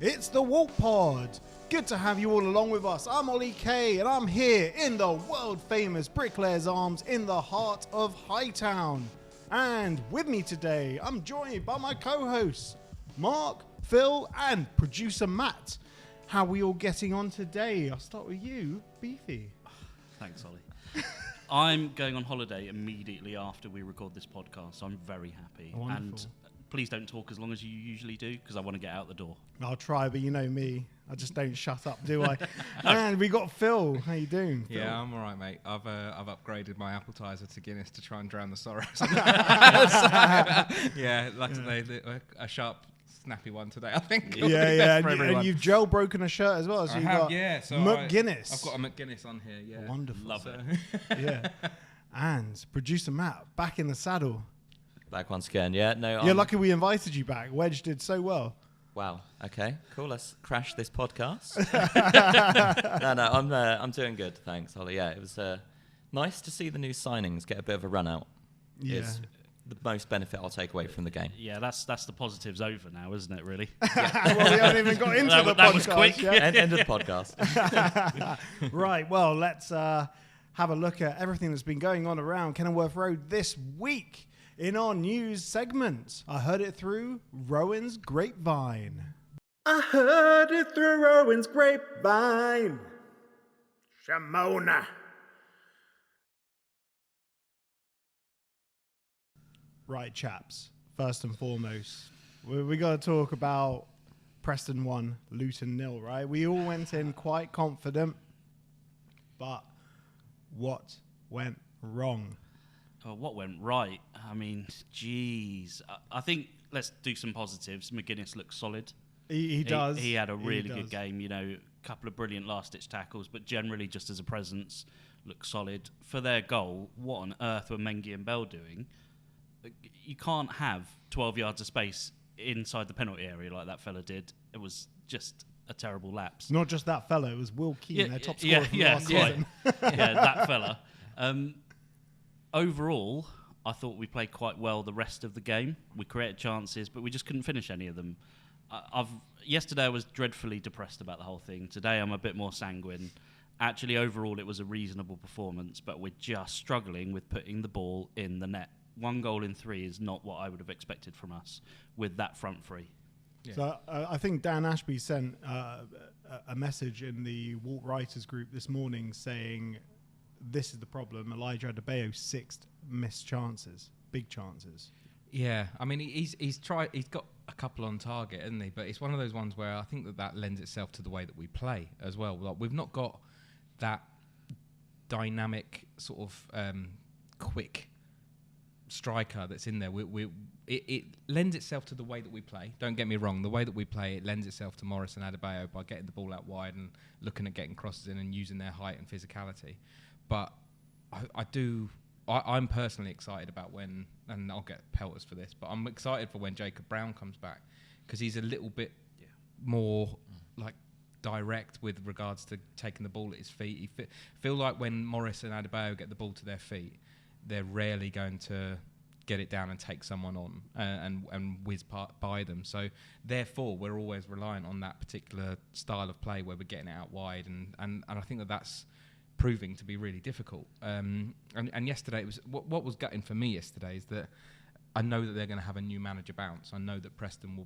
It's the WALT Pod. Good to have you all along with us. I'm Ollie K, and I'm here in the world-famous Bricklayers Arms in the heart of Hightown. And with me today, I'm joined by my co-hosts, Mark, Phil, and producer Matt. How are we all getting on today? I'll start with you, Beefy. Thanks, Ollie. I'm going on holiday immediately after we record this podcast, so I'm very happy. Wonderful. And please don't talk as long as you usually do, because I want to get out the door. I'll try, but you know me. I just don't shut up, do I? And we got Phil. How you doing, Phil? Yeah, I'm all right, mate. I've upgraded my appetizer to Guinness to try and drown the sorrows. Yeah, luckily a sharp, snappy one today, I think. Yeah. And you've jailbroken a shirt as well. So I you've have, got so McGuinness. I've got a McGuinness on here, yeah. Wonderful. Love it. Yeah. And producer Matt, back in the saddle. Back once again, yeah. No, You're lucky we invited you back. Wedge did so well. Wow. Okay. Cool. Let's crash this podcast. I'm doing good. Thanks, Holly. Yeah, it was nice to see the new signings get a bit of a run out. Yeah. It's the most benefit I'll take away from the game. Yeah, that's the positives over now, isn't it, really? Well, we haven't even got into the that podcast was quick. yet. End of the podcast. Right. Well, let's have a look at everything that's been going on around Kenilworth Road this week. In our news segment, I heard it through Rowans Grapevine. I heard it through Rowans Grapevine. Shamona. Right, chaps. First and foremost, we got to talk about Preston 1, Luton 0, right? We all went in quite confident, but what went wrong? What went right? I mean, geez. I think let's do some positives. McGuinness looks solid. He does. He had a really good game. You know, a couple of brilliant last-ditch tackles, but generally just as a presence, looks solid. For their goal, what on earth were Mengi and Bell doing? You can't have 12 yards of space inside the penalty area like that fella did. It was just a terrible lapse. Not just that fella, it was Will Keane, their top scorer from last season. Yeah, that fella. Overall, I thought we played quite well the rest of the game. We created chances, but we just couldn't finish any of them. Yesterday I was dreadfully depressed about the whole thing. Today I'm a bit more sanguine. Actually, overall it was a reasonable performance, but we're just struggling with putting the ball in the net. 1 goal in 3 is not what I would have expected from us with that front three. Yeah. So I think Dan Ashby sent a message in the WALT Writers group this morning saying this is the problem. Elijah Adebayo 6 missed chances, big chances. Yeah, I mean, he's got a couple on target, hasn't he? But it's one of those ones where I think that lends itself to the way that we play as well. Like, we've not got that dynamic sort of quick striker that's in there. It lends itself to the way that we play. Don't get me wrong, the way that we play, it lends itself to Morris and Adebayo by getting the ball out wide and looking at getting crosses in and using their height and physicality. But I'm personally excited about when, and I'll get pelters for this, but I'm excited for when Jacob Brown comes back, because he's a little bit more like direct with regards to taking the ball at his feet. Feel like when Morris and Adebayo get the ball to their feet, they're rarely going to get it down and take someone on and whiz by them. So therefore, we're always reliant on that particular style of play where we're getting it out wide, and I think that's proving to be really difficult. And yesterday, it was what was gutting for me yesterday is that I know that they're going to have a new manager bounce. I know that Preston will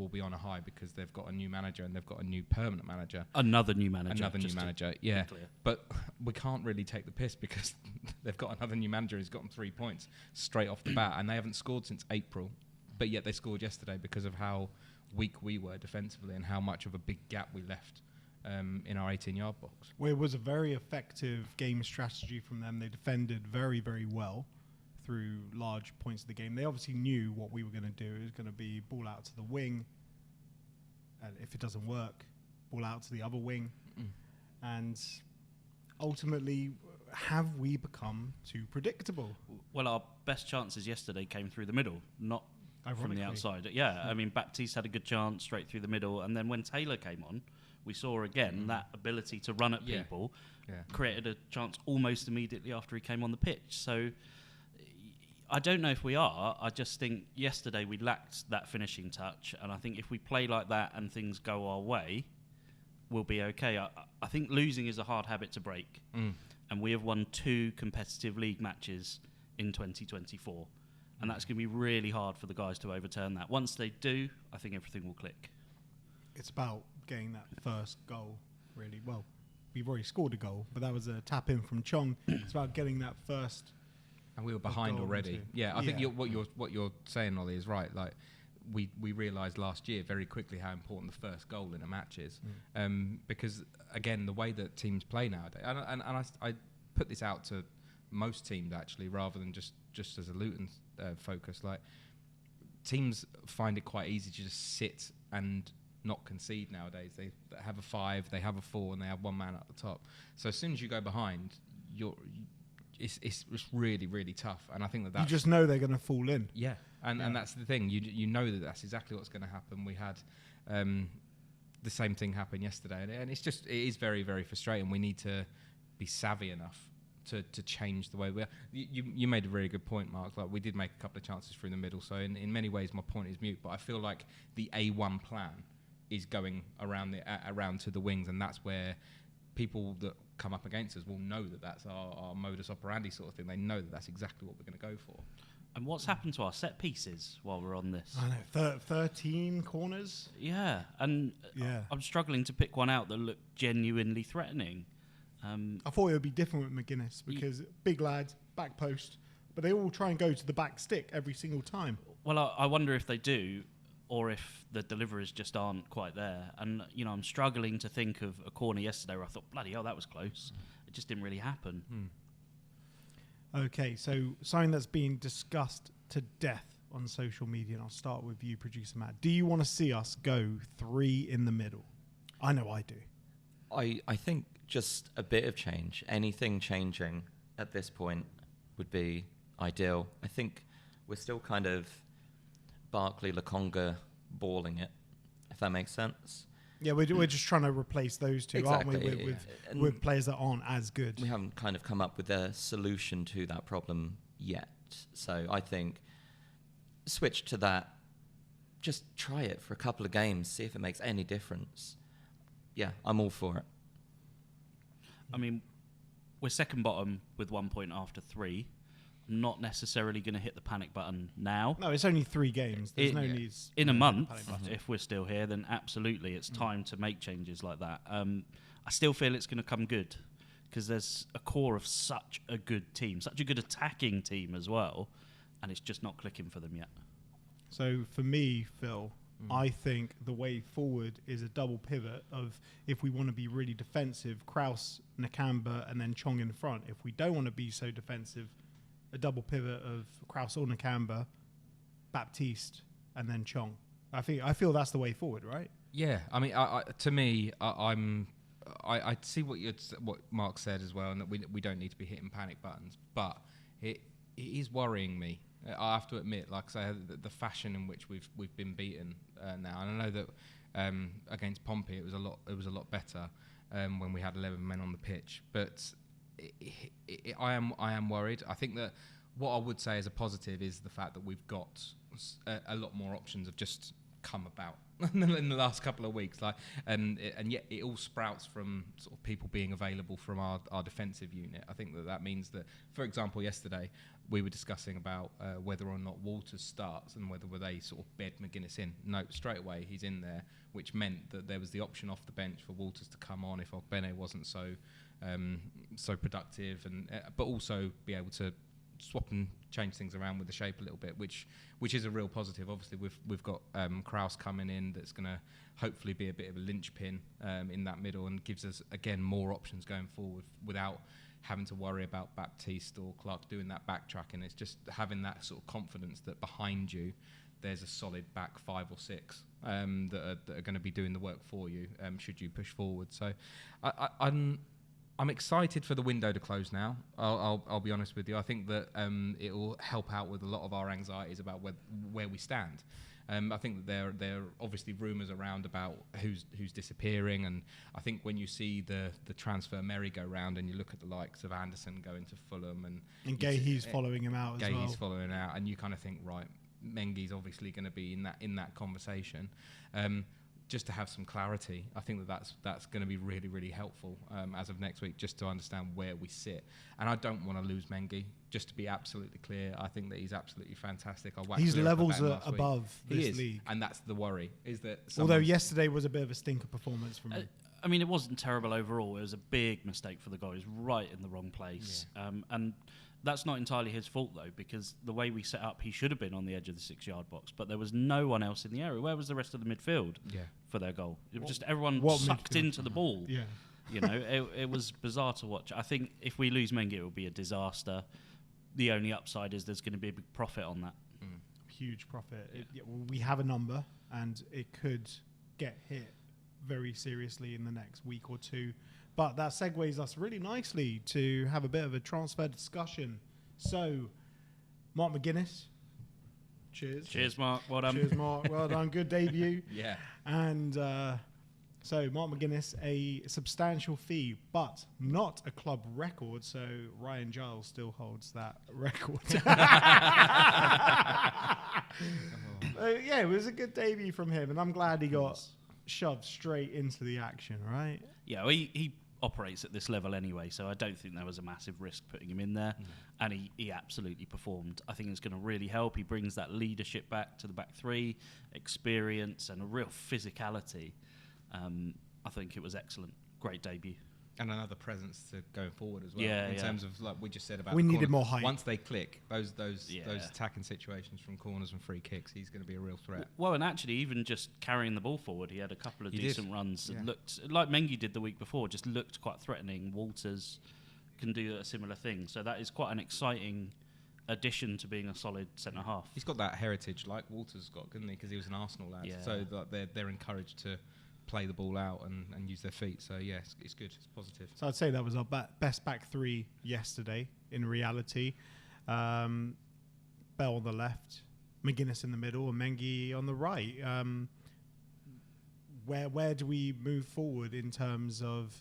be on a high because they've got a new manager and they've got a new permanent manager. Another new manager. Yeah. But we can't really take the piss because they've got another new manager who's gotten 3 points straight off the bat, and they haven't scored since April. But yet they scored yesterday because of how weak we were defensively and how much of a big gap we left in our 18-yard box. Well, it was a very effective game strategy from them. They defended very, very well through large points of the game. They obviously knew what we were going to do. It was going to be ball out to the wing, and if it doesn't work, ball out to the other wing. And ultimately, have we become too predictable? Well, our best chances yesterday came through the middle, not from the outside. Yeah, I mean, Baptiste had a good chance straight through the middle, and then when Taylor came on, we saw again that ability to run at people, created a chance almost immediately after he came on the pitch. So I don't know if we are. I just think yesterday we lacked that finishing touch, and I think if we play like that and things go our way, we'll be okay. I think losing is a hard habit to break, and we have won 2 competitive league matches in 2024, and that's going to be really hard for the guys to overturn that. Once they do, I think everything will click. It's about getting that first goal, really. Well, we've already scored a goal, but that was a tap in from Chong. It's about getting that first. And we were behind already. Yeah, I think what you're saying, Ollie, is right. Like we realised last year very quickly how important the first goal in a match is, because again the way that teams play nowadays, and I put this out to most teams actually, rather than just as a Luton focus. Like teams find it quite easy to just sit and not concede nowadays. They have a 5, they have a 4, and they have one man at the top. So as soon as you go behind, it's really, really tough. And I think that you just know they're going to fall in. Yeah, and that's the thing. You know that's exactly what's going to happen. We had the same thing happen yesterday, and it is very, very frustrating. We need to be savvy enough to change the way we are. You made a very good point, Mark. Like we did make a couple of chances through the middle, so in many ways my point is mute. But I feel like the A1 plan is going around to the wings, and that's where people that come up against us will know that that's our modus operandi sort of thing. They know that that's exactly what we're going to go for. And what's happened to our set pieces while we're on this? I know, 13 corners. Yeah, and I'm struggling to pick one out that looked genuinely threatening. I thought it would be different with McGuinness because big lad, back post, but they all try and go to the back stick every single time. Well, I wonder if they do, or if the deliveries just aren't quite there. And, I'm struggling to think of a corner yesterday where I thought, bloody hell, that was close. It just didn't really happen. Okay, so something that's being discussed to death on social media, and I'll start with you, producer Matt. Do you want to see us go 3 in the middle? I know I do. I think just a bit of change, anything changing at this point would be ideal. I think we're still kind of Barkley, Lokonga balling it, if that makes sense. Yeah, we're just trying to replace those two, exactly, aren't we, with players that aren't as good. We haven't kind of come up with a solution to that problem yet. So I think switch to that. Just try it for a couple of games, see if it makes any difference. Yeah, I'm all for it. I mean, we're second bottom with 1 point after 3. I'm not necessarily going to hit the panic button now. No, it's only 3 games. There's no need. In a month, if we're still here, then absolutely it's time to make changes like that. I still feel it's going to come good because there's a core of such a good team, such a good attacking team as well, and it's just not clicking for them yet. So for me, Phil, I think the way forward is a double pivot of, if we want to be really defensive, Krauss, Nakamba, and then Chong in front. If we don't want to be so defensive, a double pivot of Krauss or Nakamba, Baptiste, and then Chong. I feel that's the way forward, right? Yeah, I mean, I see what Mark said as well, and that we don't need to be hitting panic buttons, but it is worrying me. I have to admit, like I say, the fashion in which we've been beaten now, and I know that against Pompey it was a lot better when we had 11 men on the pitch, but I am worried. I think that what I would say as a positive is the fact that we've got a lot more options have just come about in the last couple of weeks, and yet it all sprouts from sort of people being available from our defensive unit. I think that means that, for example, yesterday we were discussing about whether or not Walters starts and whether they sort of bed McGuinness in. No, straight away he's in there, which meant that there was the option off the bench for Walters to come on if Ogbene wasn't so productive, but also be able to swap and change things around with the shape a little bit, which is a real positive. Obviously, we've got Krauss coming in that's going to hopefully be a bit of a linchpin in that middle and gives us again more options going forward without having to worry about Baptiste or Clark doing that backtracking. It's just having that sort of confidence that behind you there's a solid back 5 or 6 that are going to be doing the work for you should you push forward. So I'm excited for the window to close now. I'll be honest with you. I think that it will help out with a lot of our anxieties about where we stand. I think that there are obviously rumours around about who's disappearing, and I think when you see the transfer merry-go-round and you look at the likes of Anderson going to Fulham and Gahey's following him out as well. Gahey's following out, and you kind of think, right, Mengi's obviously going to be in that conversation. Just to have some clarity, I think that's going to be really, really helpful as of next week, just to understand where we sit. And I don't want to lose Mengi, just to be absolutely clear. I think that he's absolutely fantastic. His levels are above this league. And that's the worry, is that... Although yesterday was a bit of a stinker performance from him. I mean, it wasn't terrible overall. It was a big mistake for the guy. He was right in the wrong place. Yeah. And that's not entirely his fault, though, because the way we set up, he should have been on the edge of the 6-yard box, but there was no one else in the area. Where was the rest of the midfield for their goal? It was just everyone sucked into the ball. Yeah. You know, it was bizarre to watch. I think if we lose Mengi, it will be a disaster. The only upside is there's going to be a big profit on that. Huge profit. Well, we have a number, and it could get hit very seriously in the next week or two. But that segues us really nicely to have a bit of a transfer discussion. So, Mark McGuinness, cheers. Cheers, Mark. Well done. Cheers, Mark. Well done. Good debut. Yeah. And so, Mark McGuinness, a substantial fee, but not a club record. So, Ryan Giles still holds that record. Yeah, it was a good debut from him, and I'm glad he got shoved straight into the action, right? Yeah, well, he operates at this level anyway, so I don't think there was a massive risk putting him in there. And he absolutely performed. I think it's going to really help. He brings that leadership back to the back three, experience and a real physicality. I think it was excellent. Great debut. And another presence to going forward as well. Yeah, in terms of, like we just said about we the needed corner. more height. Once they click, those attacking situations from corners and free kicks, he's going to be a real threat. Well, and actually, even just carrying the ball forward, he had a couple of decent runs and looked like Mengi did the week before. Just looked quite threatening. Walters can do a similar thing, so that is quite an exciting addition to being a solid centre half. He's got that heritage like Walters got, couldn't he? Because he was an Arsenal lad. Yeah. So they're encouraged to play the ball out and use their feet. So yeah, it's good. It's positive. So I'd say that was our best back three yesterday. In reality, Bell on the left, McGuinness in the middle, and Mengi on the right. Where do we move forward in terms of?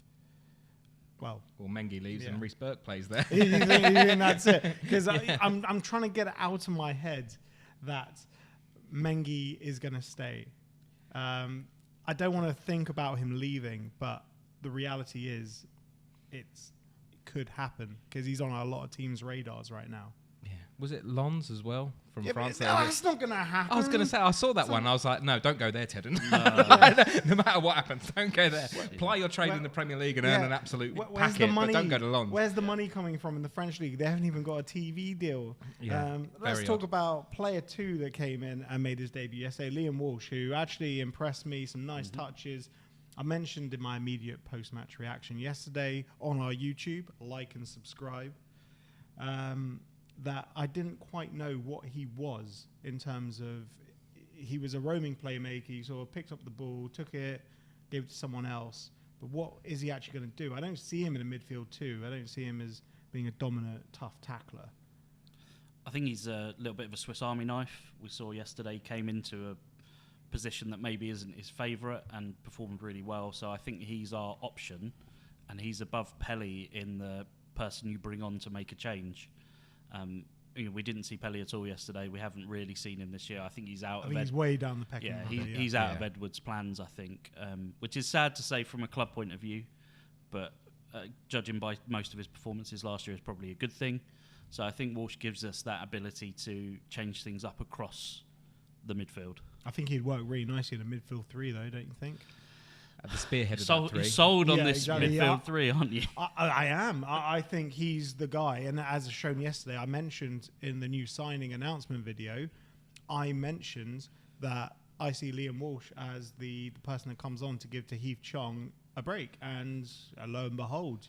Well, Mengi leaves and Reece Burke plays there. And that's it. Because I'm trying to get it out of my head that Mengi is going to stay. I don't want to think about him leaving, but the reality is it could happen because he's on a lot of teams' radars right now. Yeah. Was it Lons as well from France? That's not going to happen. I was going to say, I saw that one. I was like, no, don't go there, Ted. No matter what happens, don't go there. Ply your trade in the Premier League and earn an absolute packet, but don't go to Lons. Where's the money coming from in the French league? They haven't even got a TV deal. Yeah, let's talk about player 2 that came in and made his debut yesterday, Liam Walsh, who actually impressed me, some nice touches. I mentioned in my immediate post-match reaction yesterday on our YouTube, like and subscribe, that I didn't quite know what he was in terms of he was a roaming playmaker. He sort of picked up the ball, took it, gave it to someone else. But what is he actually going to do? I don't see him in a midfield too. I don't see him as being a dominant, tough tackler. I think he's a little bit of a Swiss Army knife. We saw yesterday came into a position that maybe isn't his favourite and performed really well. So I think he's our option, and he's above Pelly in the person you bring on to make a change. We didn't see Pelly at all yesterday. We haven't really seen him this year. I think he's out. He's way down the pecking order. He's out of Edwards' plans, I think, which is sad to say from a club point of view, but judging by most of his performances last year is probably a good thing. So I think Walsh gives us that ability to change things up across the midfield. I think he'd work really nicely in a midfield 3, though, don't you think? At the spearhead of that 3. You're sold on this midfield 3, aren't you? I am. I think he's the guy. And as shown yesterday, I mentioned in the new signing announcement video, I mentioned that I see Liam Walsh as the person that comes on to give Tahith Chong a break. And lo and behold,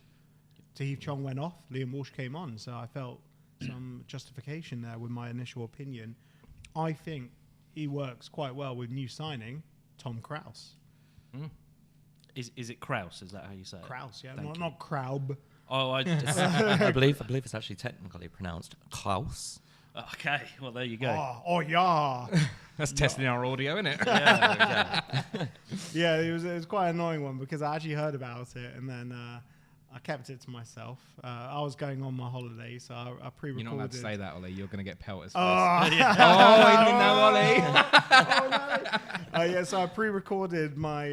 Tahith Chong went off, Liam Walsh came on. So I felt some justification there with my initial opinion. I think he works quite well with new signing, Tom Krauss. Is it Krauss? Is that how you say it? Krauss, yeah. Not Kraub. Oh, I believe it's actually technically pronounced Krauss. Okay, well, there you go. Oh yeah. That's testing our audio, isn't it? Yeah, it was quite an annoying one because I actually heard about it and then I kept it to myself. I was going on my holiday, so I pre-recorded. You're not allowed to say that, Ollie. You're going to get pelters. Oh, He didn't know, Ollie. Yeah, so I pre-recorded my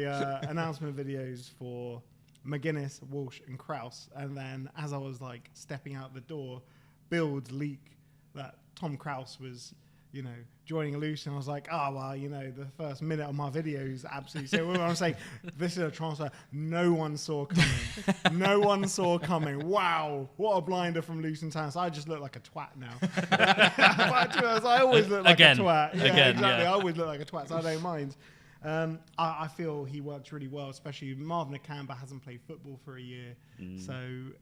announcement videos for McGuinness, Walsh, and Krauss, and then as I was like stepping out the door, Build leak that Tom Krauss was, joining Luton. I was like, the first minute of my videos absolutely. So I'm saying this is a transfer no one saw coming. No one saw coming. Wow, what a blinder from Luton Town. So I just look like a twat now. But to us, I always look like a twat. Yeah, exactly. I always look like a twat, so I don't mind. I feel he works really well, especially Marvin Nakamba hasn't played football for a year, so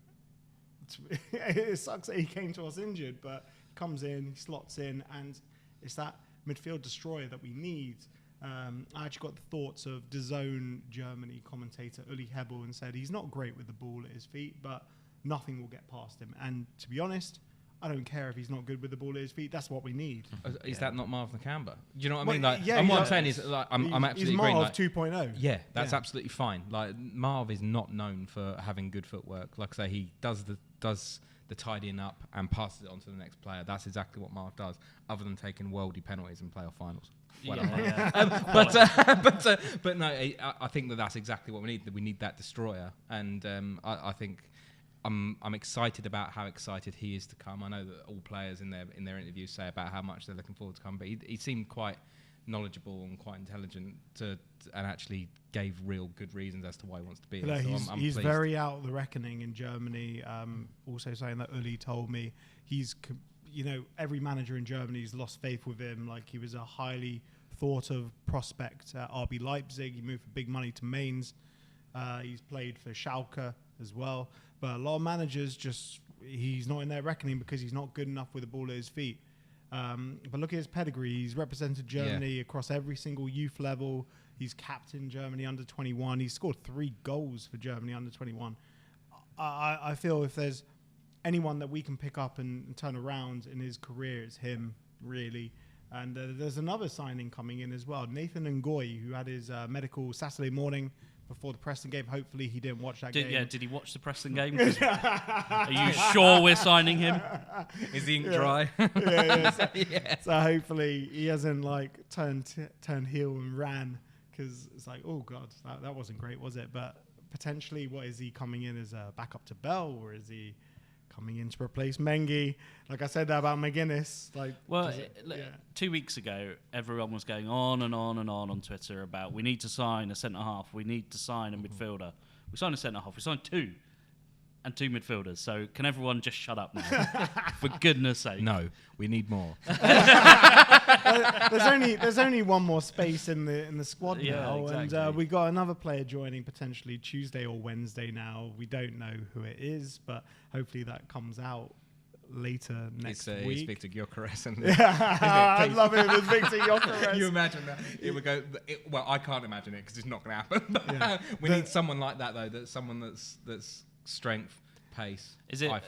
it sucks that he came to us injured, but comes in, he slots in, and it's that midfield destroyer that we need. I actually got the thoughts of DAZN Germany commentator Uli Hebel and said he's not great with the ball at his feet, but nothing will get past him. And to be honest, I don't care if he's not good with the ball at his feet. That's what we need. Is that not Marv Nakamba? Do you know what I mean? Like, what I'm saying is, like, I'm absolutely he's agreeing. Marv Like, 2.0. Yeah, that's absolutely fine. Like, Marv is not known for having good footwork. Like I say, he does the tidying up and passes it on to the next player. That's exactly what Marv does, other than taking worldy penalties in playoff finals. But no, I think that's exactly what we need. We need that destroyer, and I think I'm excited about how excited he is to come. I know that all players in their interviews say about how much they're looking forward to come, but he seemed quite knowledgeable and quite intelligent and actually gave real good reasons as to why he wants to be here. So he's very out of the reckoning in Germany. Also saying that Uli told me every manager in Germany's lost faith with him. Like, he was a highly thought of prospect at RB Leipzig. He moved for big money to Mainz. He's played for Schalke as well. But a lot of managers he's not in their reckoning because he's not good enough with the ball at his feet. But look at his pedigree. He's represented Germany across every single youth level. He's captained Germany under 21. He's scored 3 goals for Germany under 21. I feel if there's anyone that we can pick up and turn around in his career, it's him, really. And there's another signing coming in as well. Nathan Ngoy, who had his medical Saturday morning before the Preston game. Hopefully he didn't watch that game. Yeah, did he watch the Preston game? Are you sure we're signing him? Is the ink dry? So hopefully he hasn't turned heel and ran, because it's like, oh God, that wasn't great, was it? But potentially, what is he coming in as a backup to Bell, or is he coming in to replace Mengi? Like I said that about McGuinness. 2 weeks ago, everyone was going on and on and on Twitter about we need to sign a centre half, we need to sign a midfielder. We signed a centre half, we signed 2 and 2 midfielders. So can everyone just shut up now? For goodness sake. No, we need more. There's only one more space in the squad now, exactly. And we got another player joining potentially Tuesday or Wednesday now. We don't know who it is, but hopefully that comes out later next week. It's Victor Gyökeres. I'd love it if it's Victor Gyökeres. Can you imagine that? It would go. Well, I can't imagine it because it's not going to happen. We need someone like that though. That's someone that's strength, pace,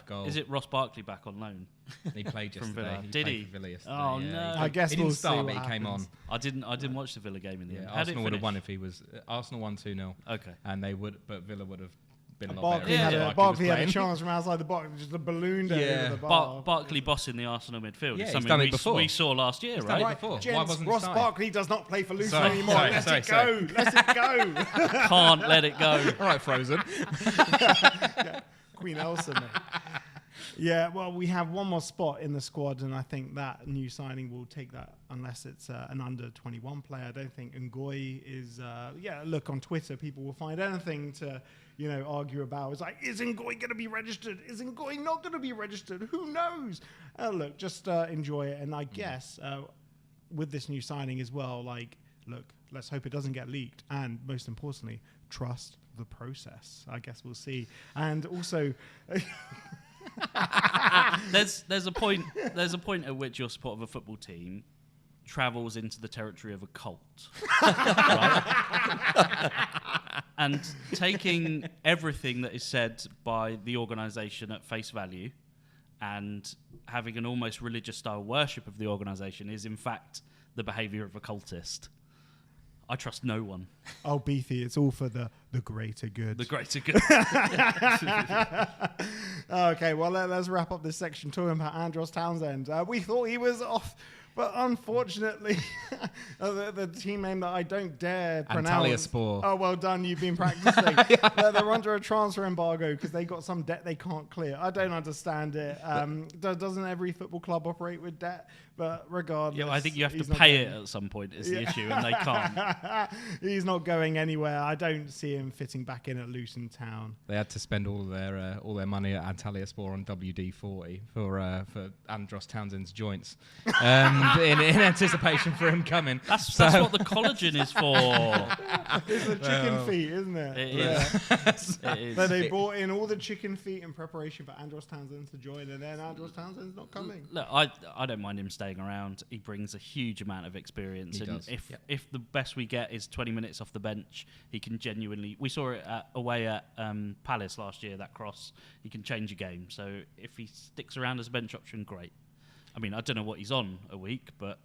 goal. Is it Ross Barkley back on loan? He played yesterday. Villa. Did he? For Villa yesterday. Oh no! I guess he we'll didn't start, see but what he came on. I didn't watch the Villa game in the end. Arsenal would have won if he was. Arsenal won 2-0. Okay. And they would, but Villa would have been a lot Barkley better. Barkley had a chance from outside the box, just a balloon over the bar. Barkley bossing the Arsenal midfield. Yeah, is he's something done it before. We saw last year, right? Right before. Gents, Why wasn't Ross he Barkley does not play for Luton Sorry, anymore. sorry, Let sorry, it go. Let it go. Can't let it go. All right, Frozen. Queen Elsa, mate. Yeah, well, we have one more spot in the squad, and I think that new signing will take that, unless it's an under-21 player. I don't think Ngoy is... look, on Twitter, people will find anything to, argue about. It's like, is Ngoy going to be registered? Is Ngoy not going to be registered? Who knows? Look, just enjoy it. And I guess with this new signing as well, look, let's hope it doesn't get leaked. And most importantly, trust the process. I guess we'll see. And also... there's a point at which your support of a football team travels into the territory of a cult, right? And taking everything that is said by the organisation at face value and having an almost religious style worship of the organisation is in fact the behaviour of a cultist. I trust no one. Oh, Beefy, it's all for the greater good. The greater good. Okay, well, let's wrap up this section talking about Andros Townsend. We thought he was off, but unfortunately, the team name that I don't dare pronounce. Antalyaspor. Oh, well done, you've been practicing. They're under a transfer embargo because they got some debt they can't clear. I don't understand it. Doesn't every football club operate with debt? But regardless, Yeah, I think you have he's to not pay going. it at some point is the issue, and they can't. He's not going anywhere. I don't see him fitting back in at Luton Town. They had to spend all their money at Antalyaspor on WD-40 for Andros Townsend's joints in anticipation for him coming. That's what the collagen is for. It's the chicken feet, isn't it? It is. It is. So they brought in all the chicken feet in preparation for Andros Townsend to join, and then Andros Townsend's not coming. Look, I don't mind him staying around. He brings a huge amount of experience. He And does. if the best we get is 20 minutes off the bench, he can genuinely... We saw it away at Palace last year, that cross. He can change a game. So if he sticks around as a bench option, great. I mean, I don't know what he's on a week, but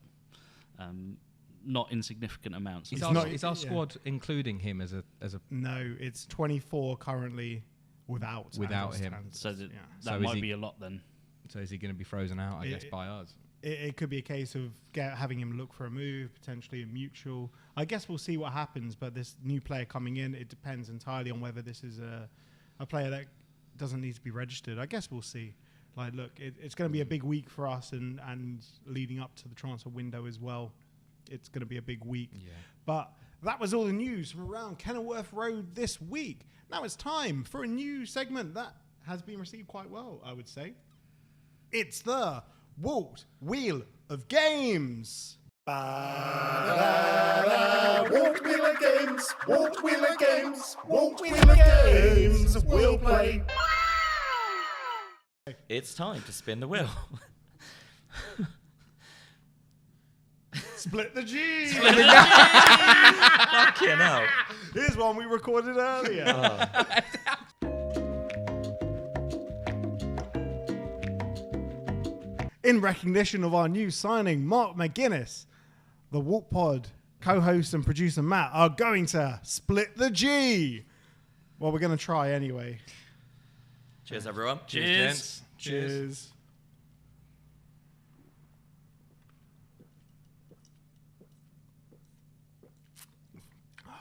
not insignificant amounts. Is our squad including him as a No, it's 24 currently without Andros him. Townsend. So that So might be a lot then. so is he going to be frozen out? I guess by us. It could be a case of having him look for a move, potentially a mutual. I guess we'll see what happens, but this new player coming in, it depends entirely on whether this is a player that doesn't need to be registered. I guess we'll see. Like, look, it's going to be a big week for us and leading up to the transfer window as well. It's going to be a big week. Yeah. But that was all the news from around Kenilworth Road this week. Now it's time for a new segment that has been received quite well, I would say. It's the WALT Wheel of Games. Walt Wheel of Games, Walt Wheel of Games, Walt Wheel of Games, we'll play. It's time to spin the wheel. Split the G. Fucking hell. Here's one we recorded earlier. In recognition of our new signing, Mark McGuinness, the WALT Pod co-host and producer Matt are going to split the G. Well, we're going to try anyway. Cheers, everyone. Cheers. gents. Cheers. Oh,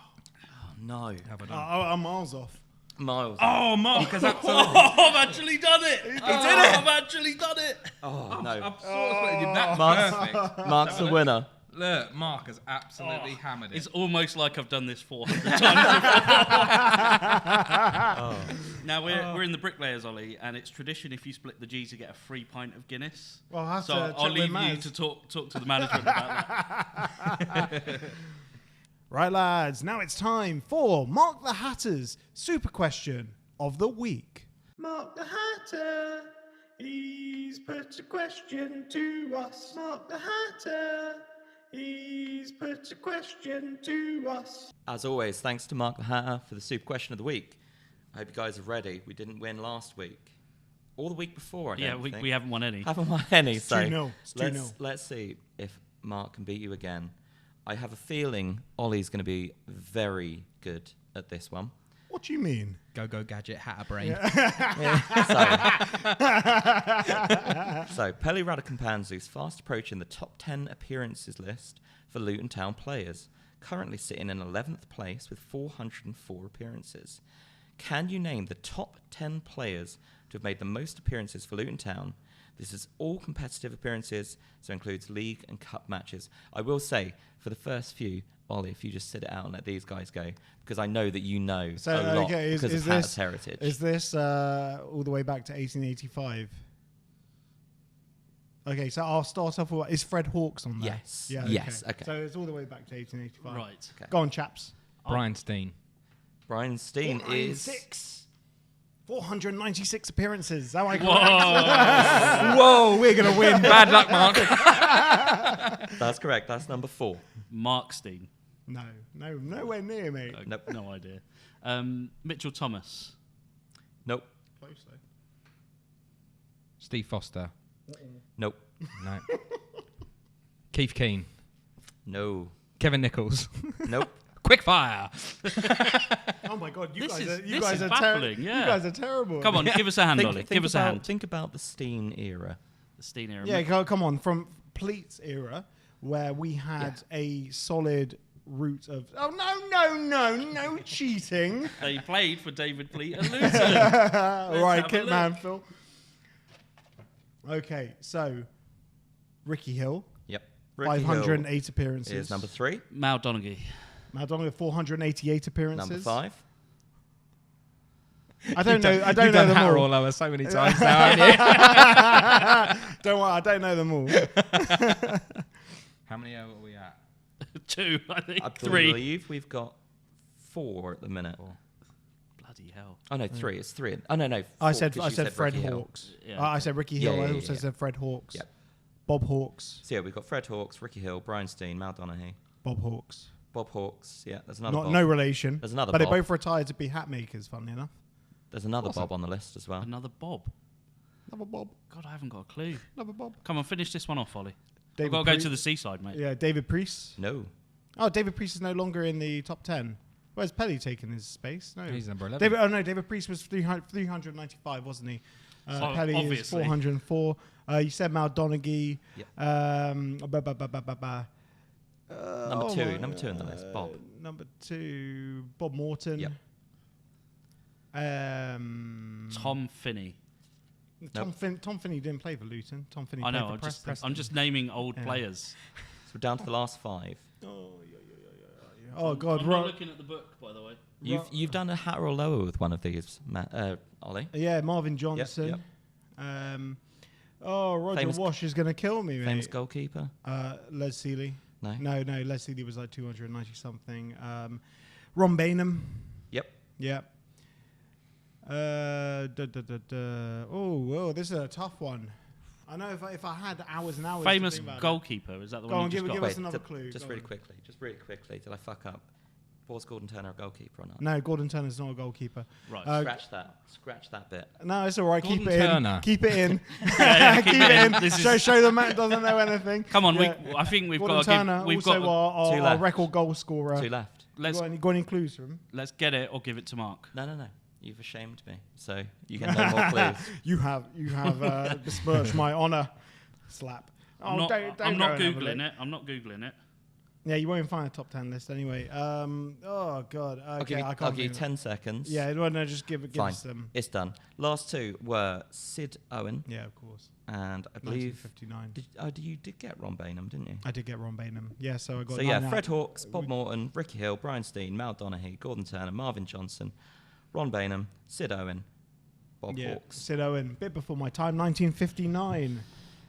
no. Have a done. I'm miles off. Miles. Oh, Mark has absolutely... I've actually done it. He did it. I've actually done it. Oh, no. I'm sort of that's perfect. Mark's the winner. Look, Mark has absolutely hammered it. It's almost like I've done this 400 times before. Now, we're in the Bricklayers, Ollie, and it's tradition if you split the G to get a free pint of Guinness. Well, I'll have so to check I'll with leave you Maz. to talk to the management about that. Right, lads, now it's time for Mark the Hatter's Super Question of the Week. Mark the Hatter, he's put a question to us. Mark the Hatter, he's put a question to us. As always, thanks to Mark the Hatter for the super question of the week. I hope you guys are ready. We didn't win last week. Or the week before, I don't think. We haven't won any. Haven't won any, so 2-0. It's 2-0. let's see if Mark can beat you again. I have a feeling Ollie's going to be very good at this one. What do you mean? Go gadget hatter brain. So Pele Radukampanzu's fast approaching the top 10 appearances list for Luton Town players, currently sitting in 11th place with 404 appearances. Can you name the top 10 players to have made the most appearances for Luton Town? This is all competitive appearances, so includes league and cup matches. I will say, for the first few, Ollie, if you just sit it out and let these guys go, because I know that you know So, a lot okay, because of Hatter's heritage. Is this all the way back to 1885? Okay, so I'll start off with... Is Fred Hawkes on there? Yes. Yeah, Yes, okay. So it's all the way back to 1885. Right. Okay. Go on, chaps. Brian Steen. Brian Steen is... 496 appearances. Am I Whoa. Whoa, we're going to win. Bad luck, Mark. That's correct. That's number 4. Mark Steen. No, nowhere near, mate. Nope. No idea. Mitchell Thomas. Nope. Close, though. Steve Foster. Nope. No. Keith Keane. No. Kevin Nichols. Nope. Quick fire. Oh my God, you This guys is are baffling, yeah. You guys are terrible. Come on, give us a hand, Ollie. Give us a hand. Think about the Steen era. The Steen era. Yeah, come on. From Pleat's era, where we had a solid route of... Oh, no cheating. They played for David Pleat and Luton. Right, have a Kitman Phil. Okay, so Ricky Hill, Yep. 508 appearances. Is number 3. Mal Donaghy. Madonna, 488 appearances. Number 5. I don't know. I don't You've know done them Harrow all. Lower so many times now, haven't you? Don't worry, I don't know them all. How many are we at? 2, I think. I 3. believe we've got 4 at the minute. Bloody hell. Oh, no, 3. It's 3. Oh, no. I 4, said 'cause you Fred Ricky Hill. Hawkes. Yeah. I said Ricky Hill. Yeah, I also yeah. said Fred Hawkes. Yep. Bob Hawkes. So, yeah, we've got Fred Hawkes, Ricky Hill, Brian Steen, Mal Donaghy. Bob Hawkes. Bob Hawkes. Yeah, there's another Not Bob. no relation. There's another But Bob. they both retired to be hat makers. Funnily enough. There's another Bob on the list as well. Another Bob. Another Bob. God, I haven't got a clue. Another Bob. Come on, finish this one off, Ollie. David I've got to go Priest. to the seaside, mate. Yeah, David Priest. No. Oh, David Priest is no longer in the top 10. Where's Pelly taking his space? No. He's number 11. David Priest was 395, wasn't he? Oh, Pelly is obviously. 404. You said Mal Donaghy. Yep. Number Number 2 on the list, Bob. Number 2, Bob Morton. Yep. Tom Finney. Tom Finney didn't play for Luton. Tom Finney I played know. for Preston. I'm just naming old Yeah. players. So we're down to the last 5. Oh God, I'm not looking at the book, by the way. You've done a hat or a lower with one of these, Ollie. Yeah, Marvin Johnson. Yep. Roger Famous- Wash is going to kill me, mate. Famous goalkeeper. Les Seeley. No. No, Les Seeley was like 290 something. Ron Bainham. Yep. Yeah. Oh, this is a tough one. I know if I had hours and hours. Famous to think about goalkeeper. Is that the Go one on, you just give got? us another clue. Just Go really on. quickly. Did I fuck up? Was Gordon Turner a goalkeeper or not? No, Gordon Turner's not a goalkeeper. Right. Scratch that bit. No, it's all right. Gordon Keep it Turner. in. Keep it in. Yeah, Keep it in. This is- Show the man doesn't know anything. Come on, Yeah. I think we've Gordon got to give. Turner, We've also got. Two our left. record goal scorer. 2 left. Let's Got any clues from him? let's get it or give it to Mark. No. You've ashamed me. So you get no more clues. You have besmirched my honour. Slap. I'm not go and have a googling look. it. I'm not googling it. Yeah, you won't find a top 10 list anyway. Oh God. Okay, I I'll can't. give you think of 10 seconds. it. Yeah, no, just give Fine. us them. It's done. Last 2 were Sid Owen Yeah, of course. and I believe 1959. you did get Ron Bainham, didn't you? I did get Ron Bainham. Yeah, so I got. So yeah, 9 out. Fred Hawkes, Bob Morton, Ricky Hill, Brian Steen, Mal Donaghy, Gordon Turner, Marvin Johnson, Ron Bainham, Sid Owen, Bob Yeah, Hawkes. Sid Owen, bit before my time, 1959.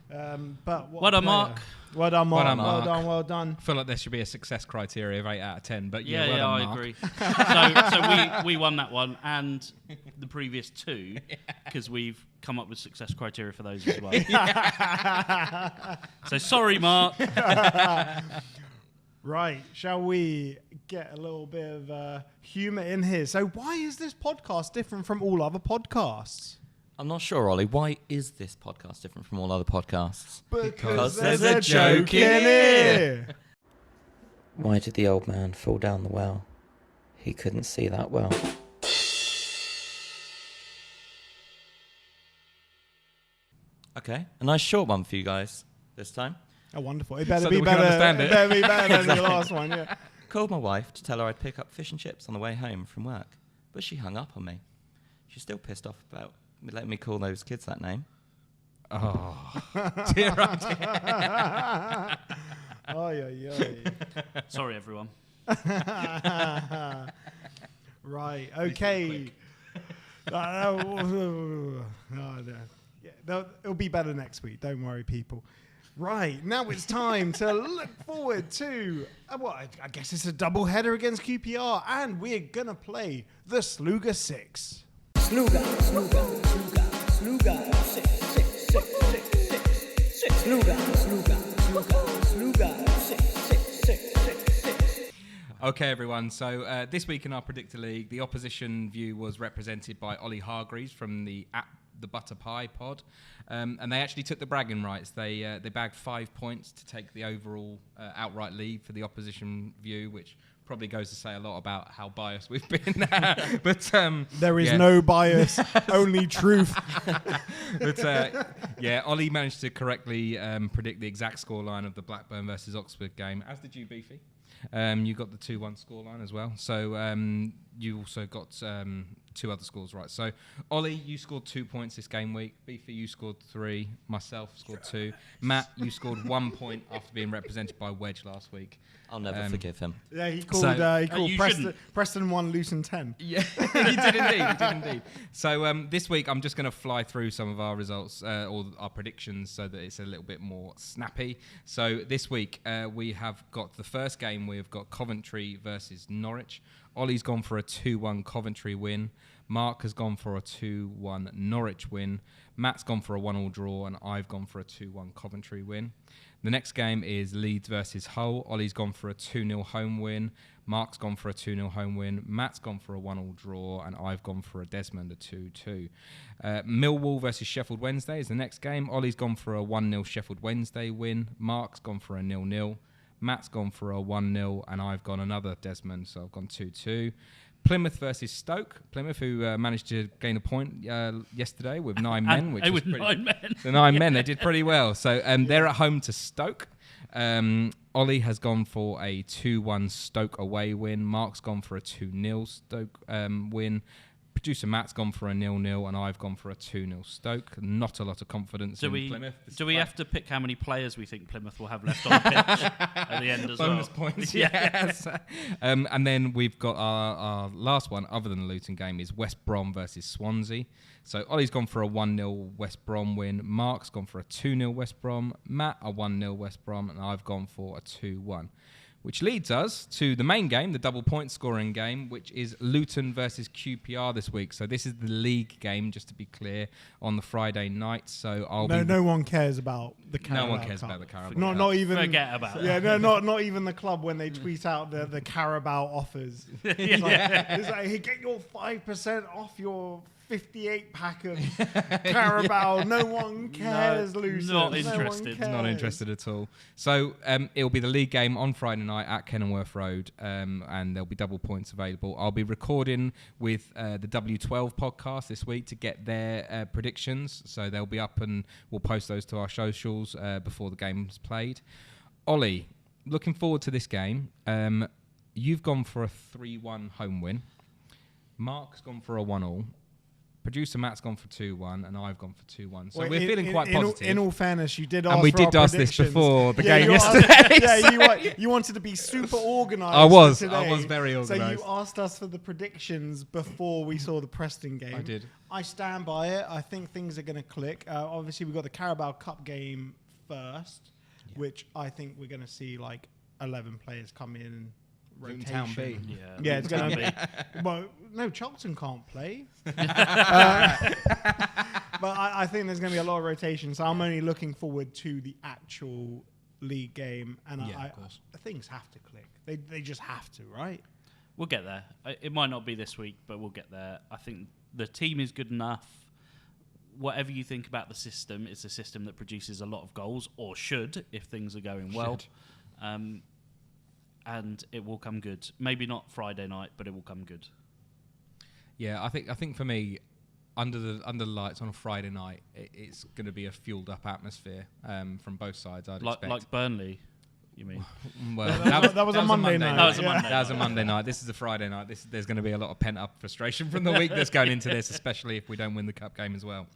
But what Well a done, player. Mark. Well done, Mark. Well done, Mark. Well done. I feel like there should be a success criteria of 8 out of 10, but Yeah, well done, I Mark. agree. so we won that one and the previous 2 because we've come up with success criteria for those as well. So sorry, Mark. Right, shall we get a little bit of humour in here? So why is this podcast different from all other podcasts? I'm not sure, Ollie. Why is this podcast different from all other podcasts? Because there's a joke in here. Why did the old man fall down the well? He couldn't see that well. Okay, a nice short one for you guys this time. Oh, wonderful. It better So be that we can better. understand It it. better be better than the last one, yeah. Called my wife to tell her I'd pick up fish and chips on the way home from work, but she hung up on me. She's still pissed off about letting me call those kids that name. Oh, dear, oh dear. Oh, yeah. Sorry, everyone. Right, okay. No. Yeah, it'll be better next week. Don't worry, people. Right, now it's time to look forward to, I guess it's a double header against QPR, and we're going to play the Sluga Six. Sluga Six. Sluga Six. Okay, everyone. So this week in our Predictor League, the opposition view was represented by Ollie Hargreaves from the the Butter Pie pod, and they actually took the bragging rights. They bagged 5 points to take the overall outright lead for the opposition view, which probably goes to say a lot about how biased we've been. But there is no bias, only truth. But Ollie managed to correctly predict the exact scoreline of the Blackburn versus Oxford game, as did you, Beefy. You got the 2-1 scoreline as well. So you also got 2 other scores right. So Ollie, you scored 2 points this game week. Beefy, you scored 3. Myself scored 2. Matt, you scored 1 point after being represented by Wedge last week. I'll never forgive him. Yeah, he called Preston 1, Luton 10. Yeah, he did indeed. So this week I'm just going to fly through some of our results or our predictions so that it's a little bit more snappy. So this week we have got the first game. We've got Coventry versus Norwich. Ollie's gone for a 2-1 Coventry win. Mark has gone for a 2-1 Norwich win. Matt's gone for a 1-1 draw, and I've gone for a 2-1 Coventry win. The next game is Leeds versus Hull. Ollie's gone for a 2-0 home win. Mark's gone for a 2-0 home win. Matt's gone for a 1-1 draw, and I've gone for a Desmond, a 2-2. Millwall versus Sheffield Wednesday is the next game. Ollie's gone for a 1-0 Sheffield Wednesday win. Mark's gone for a 0-0. Matt's gone for a 1-0, and I've gone another Desmond, so I've gone 2-2. Plymouth versus Stoke. Plymouth, who managed to gain a point yesterday with 9 men. Which was 9 men. The 9 men, they did pretty well. So they're at home to Stoke. Ollie has gone for a 2-1 Stoke away win. Mark's gone for a 2-0 Stoke win. Producer Matt's gone for a 0-0, and I've gone for a 2-0 Stoke. Not a lot of confidence in Plymouth. Do we have to pick how many players we think Plymouth will have left on the pitch at the end as Bonus well? points, yes. And then we've got our last one, other than the Luton game, is West Brom versus Swansea. So Ollie's gone for a 1-0 West Brom win. Mark's gone for a 2-0 West Brom. Matt, a 1-0 West Brom. And I've gone for a 2-1. Which leads us to the main game, the double point scoring game, which is Luton versus QPR this week. So this is the league game, just to be clear, on the Friday night. So no one cares about the Carabao. No one cares Cup. about the Carabao. Not even forget about yeah, that. not even the club when they tweet out the Carabao offers. It's like, hey, get your 5% off your 58 pack of Carabao. No one cares, Luton. Not interested. Not interested at all. So it'll be the league game on Friday night at Kenilworth Road, and there'll be double points available. I'll be recording with the W12 podcast this week to get their predictions. So they'll be up, and we'll post those to our socials before the game's played. Ollie, looking forward to this game. You've gone for a 3-1 home win. Mark's gone for a 1-1. Producer Matt's gone for 2-1, and I've gone for 2-1. So we're feeling quite positive. In all fairness, you did ask and we for did our ask this predictions. before the game yesterday. You wanted to be super organised. I was today, very organised. So you asked us for the predictions before we saw the Preston game. I did. I stand by it. I think things are going to click. Obviously, we've got the Carabao Cup game first, which I think we're going to see like 11 players come in. Luton Town B. Yeah, it's going to be. Well, no, Charlton can't play. But I think there's going to be a lot of rotation, so I'm only looking forward to the actual league game, and things have to click. They just have to, right? We'll get there. It might not be this week, but we'll get there. I think the team is good enough. Whatever you think about the system, it's a system that produces a lot of goals, or should, if things are going well. And it will come good. Maybe not Friday night, but it will come good. Yeah, I think for me, under the lights on a Friday night, it's going to be a fueled up atmosphere from both sides. I'd expect. Like Burnley, you mean? Well, that was a Monday night. That was a Monday. That was a Monday night. This is a Friday night. There's going to be a lot of pent up frustration from the week that's going into this, especially if we don't win the cup game as well.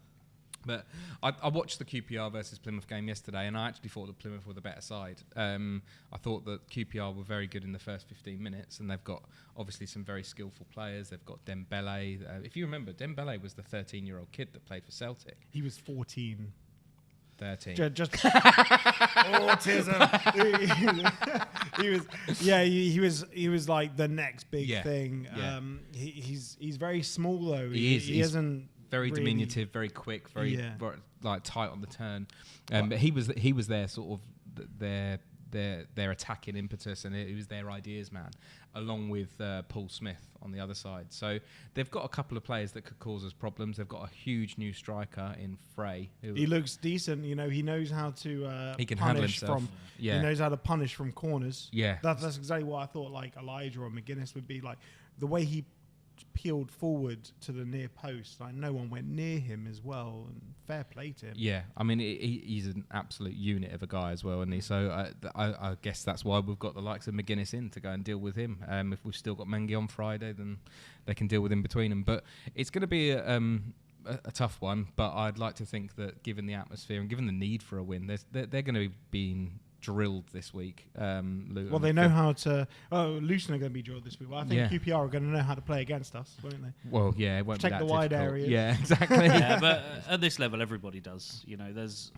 But I watched the QPR versus Plymouth game yesterday, and I actually thought that Plymouth were the better side. I thought that QPR were very good in the first 15 minutes, and they've got obviously some very skillful players. They've got Dembele. If you remember, Dembele was the 13-year-old kid that played for Celtic. He was 14. 13. Just autism. He was like the next big thing. Yeah. He's very small though. He isn't very really diminutive, very quick, very like tight on the turn. But he was their sort of their their attacking impetus, and it was their ideas man, along with Paul Smith on the other side. So they've got a couple of players that could cause us problems. They've got a huge new striker in Frey. He looks decent. You know, he knows how to he can handle punish himself. from. Yeah. He knows how to punish from corners. Yeah. That's exactly what I thought. Like Elijah or McGuinness would be like the way he peeled forward to the near post. Like no one went near him as well. And fair play to him. Yeah, I mean he's an absolute unit of a guy as well, isn't he? So I guess that's why we've got the likes of McGuinness in to go and deal with him. If we've still got Mengi on Friday, then they can deal with him between them. But it's going to be a tough one. But I'd like to think that given the atmosphere and given the need for a win, they're going to be being drilled this week. Well, they know how to. Oh, Luton are going to be drilled this week. Well, I think QPR are going to know how to play against us, won't they? Well, yeah, it won't protect be that the wide difficult. areas. Yeah, exactly. Yeah, but at this level, everybody does. You know, there's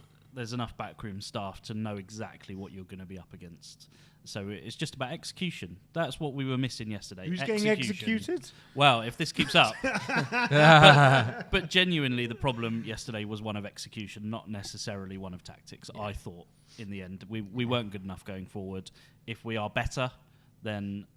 enough backroom staff to know exactly what you're going to be up against. So it's just about execution. That's what we were missing yesterday. Who's getting executed? Well, if this keeps up. but genuinely, the problem yesterday was one of execution, not necessarily one of tactics. Yeah. I thought in the end we weren't good enough going forward. If we are better, then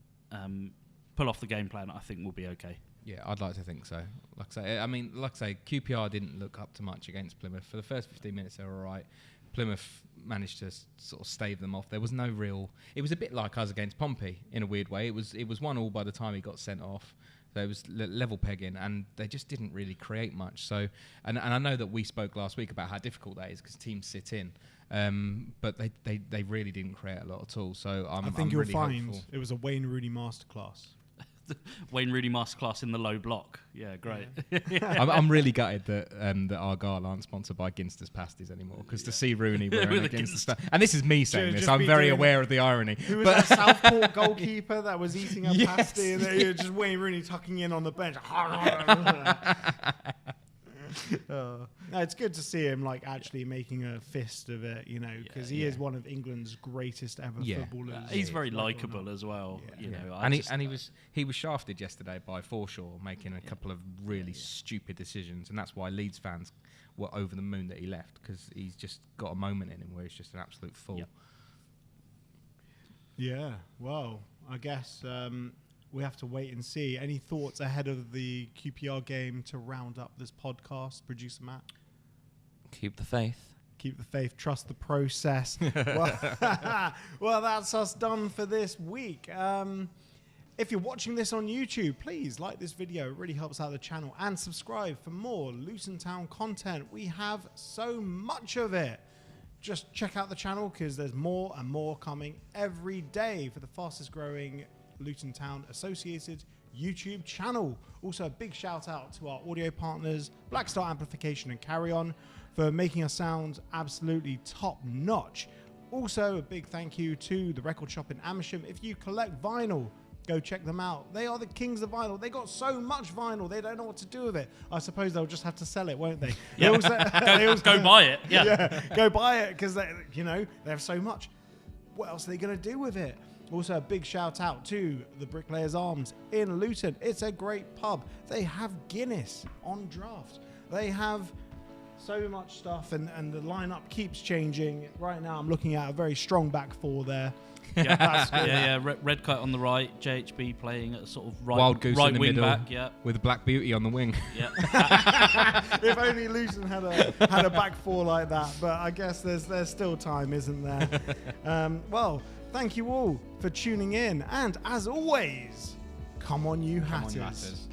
pull off the game plan. I think we'll be okay. Yeah, I'd like to think so. Like I say, QPR didn't look up to much against Plymouth. For the first 15 minutes, they were all right. Plymouth managed to sort of stave them off. There was no real. It was a bit like us against Pompey in a weird way. It was 1-1 by the time he got sent off. So it was level pegging, and they just didn't really create much. So, and I know that we spoke last week about how difficult that is because teams sit in, but they really didn't create a lot at all. So I think you'll really find hopeful. it was a Wayne Rooney masterclass. Wayne Rooney masterclass in the low block. Yeah, great. I'm really gutted that Argyle aren't sponsored by Ginster's Pasties anymore, because to see Rooney wearing a Ginster's and this is me saying this, I'm very aware of the irony. Who was that Southport goalkeeper that was eating a pasty and then just Wayne Rooney tucking in on the bench? No, it's good to see him like actually making a fist of it, you know, because he is one of England's greatest ever footballers. He's very likeable as well, you know. And he was shafted yesterday by Forshaw, making a couple of really stupid decisions, and that's why Leeds fans were over the moon that he left, because he's just got a moment in him where he's just an absolute fool. Yep. Yeah, well, I guess we have to wait and see. Any thoughts ahead of the QPR game to round up this podcast, producer Matt? Keep the faith. Keep the faith. Trust the process. Well, that's us done for this week. If you're watching this on YouTube, please like this video. It really helps out the channel. And subscribe for more Luton Town content. We have so much of it. Just check out the channel because there's more and more coming every day for the fastest growing Luton Town associated YouTube channel. Also a big shout out to our audio partners Black Star Amplification and Carry On for making us sound absolutely top notch. Also a big thank you to the record shop in Amersham. If you collect vinyl, go check them out. They are the kings of vinyl. They got so much vinyl they don't know what to do with it. I suppose they'll just have to sell it, won't they? Yeah. Go buy it. Yeah, go buy it because they have so much. What else are they going to do with it? Also, a big shout out to the Bricklayers Arms in Luton. It's a great pub. They have Guinness on draft. They have so much stuff, and the lineup keeps changing. Right now, I'm looking at a very strong back four there. Yeah. Red Kite on the right, JHB playing at a sort of Wild Goose right in the wing middle, back, with Black Beauty on the wing. Yeah. If only Luton had a back four like that, but I guess there's still time, isn't there? Well, thank you all for tuning in, and as always, come on you Hatters.